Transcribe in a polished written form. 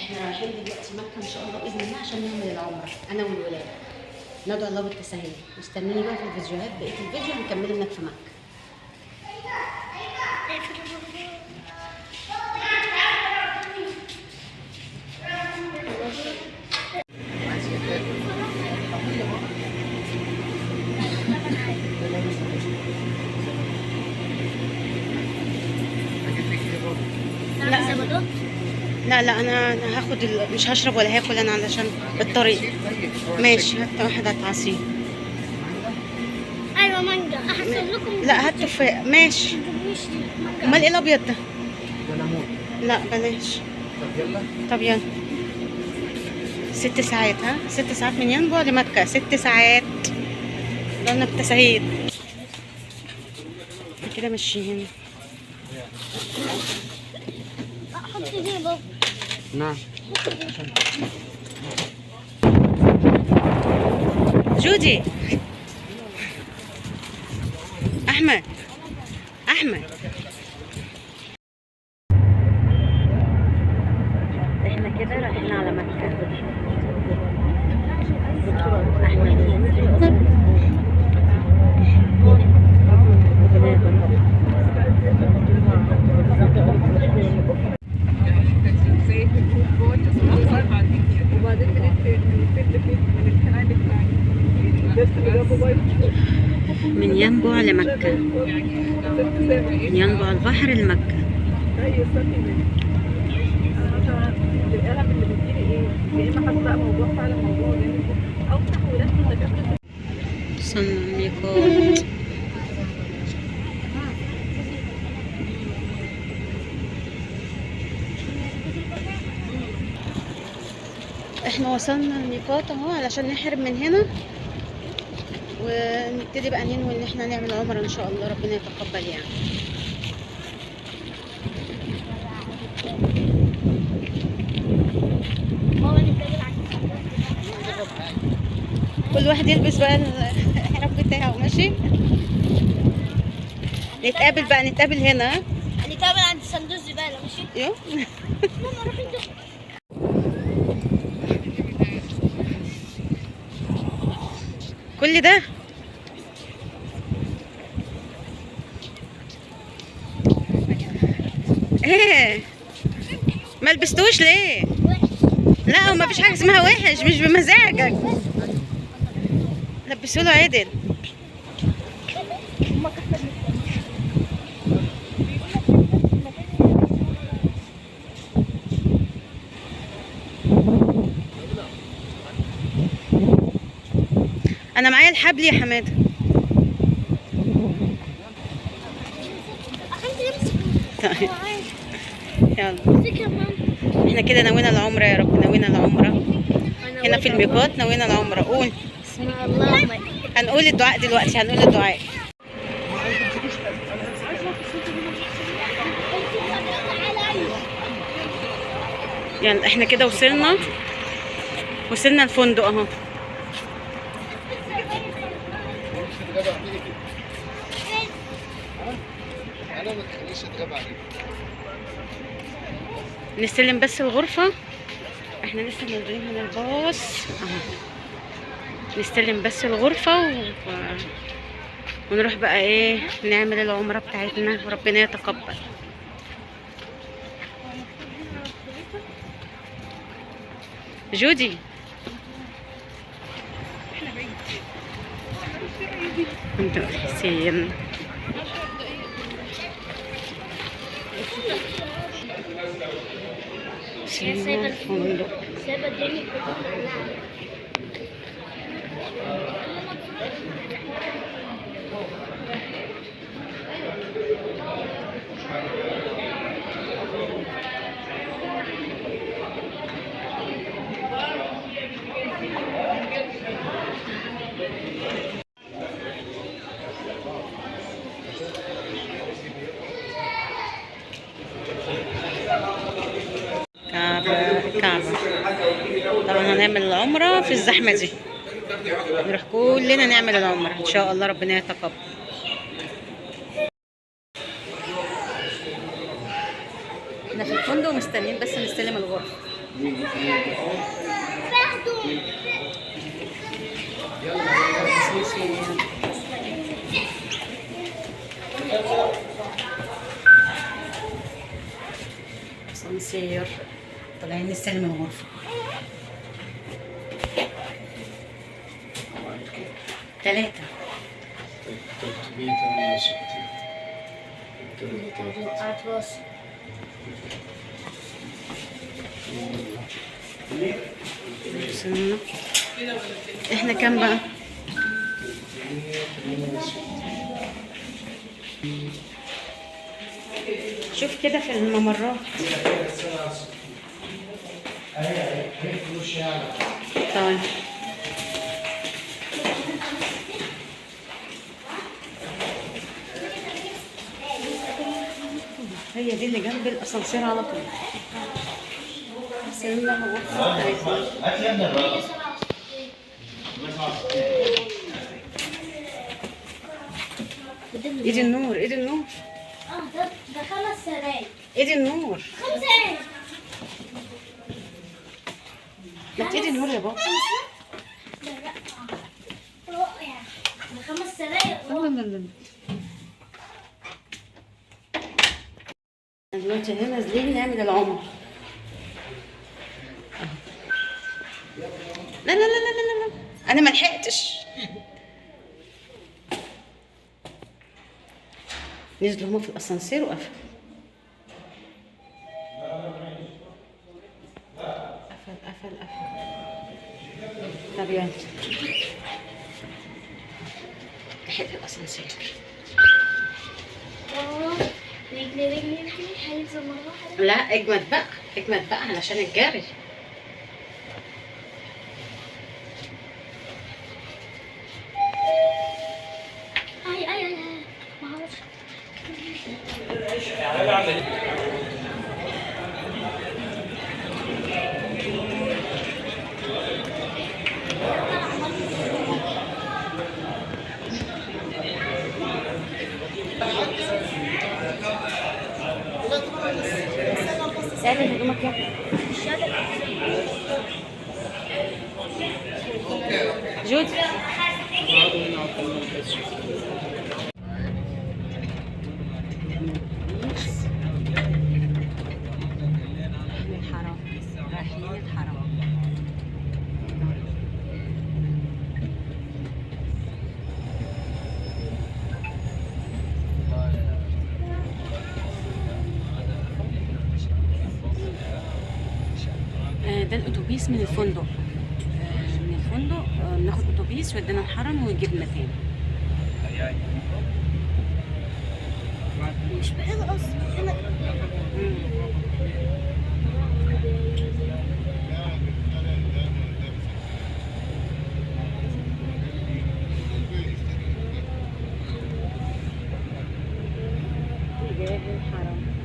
احنا رايحين دلوقتي مكه ان شاء الله باذن الله عشان نعمل العمره انا والولاد. ندعو الله بالتسهيل. مستنيني بقى في الفيديوهات، بقيه الفيديو هنكمله هناك في مكه. لا انا هاخد مش هشرب ولا هاكل انا علشان الطريق. ماشي، هات واحده عصير. ايوه مانجا احسن لكم. لا هات تفاح. ماشي. امال ايه الابيض ده؟ لا بلاش. طب يلا. 6 ساعات. ها 6 ساعات من ينبع لمكه. 6 ساعات. ضلنا بالتسهيل كده ماشيين. حط دي بابا. نعم. جودي. احمد. احمد. احنا كده رايحين على مكة. من ينبع لمكة، من ينبع البحر لمكة. وصلنا الميقات. احنا وصلنا الميقات اهو علشان نحرم من هنا ونبتدي بقى ننوي ان احنا نعمل عمره ان شاء الله. ربنا يتقبل يعني. كل واحد يلبس بقى الحراب بتاعه. ماشي. نتقابل بقى، نتقابل هنا. نتقابل عند صندوق الزباله. ماشي. يو. ماما روحي انت. كل ده ايه؟ ما لبستوش ليه؟ لا وما فيش حاجه اسمها وحش، مش بمزاجك. لبسوا له عدل. انا معايا الحبل يا حماده. طيب يلا. احنا كده نوينا العمره يا رب. نوينا العمره هنا في الميقات. نوينا العمره. قول بسم الله. هنقول الدعاء دلوقتي. هنقول الدعاء. يعني احنا كده وصلنا الفندق اهو. نستلم بس الغرفة. احنا لسه نازلين من الباص اهو. نستلم بس الغرفة ونروح بقى ايه نعمل العمرة بتاعتنا وربنا يتقبل. جودي انت حسين. سيبنا الفندق. كعبة. طبعا هنعمل العمرة في الزحمة دي. نروح كلنا نعمل العمرة ان شاء الله. ربنا يتقبل. احنا في الفندق مستنيين بس نستلم الغرفة. اسانسير طالعين نستلم الغرفة. 3. 368. وصلنا. احنا كام بقى؟ شوف كده في الممرات. طيب هي دي اللي جنب الاسانسير على طول. وصلنا الغرفة بتاعتنا. ايدي النور، ايدي النور، ده 5 سراير. ايدي النور. 5. ما ايدي النور يا بابا. لا لا. رؤيا. ده 5 سراير. لا لا لا. دلوقتي هنا نازلين نعمل العمر. لا لا لا لا لا لا، انا ما لحقتش. نزلوا هما في الاسانسير وقفل. قفل. طب يلا لحقت الاسانسير. رجلي هينزل مرة واحدة. لا اجمد بقى علشان الجري. اي ما اعرفش. سألت هدومك يا جود. رايحين الحرم. ده الاتوبيس من الفندق. ناخد اتوبيس يودينا الحرم ويجيبنا تاني. مش بعيد اصلا هنا. جايب الحرم.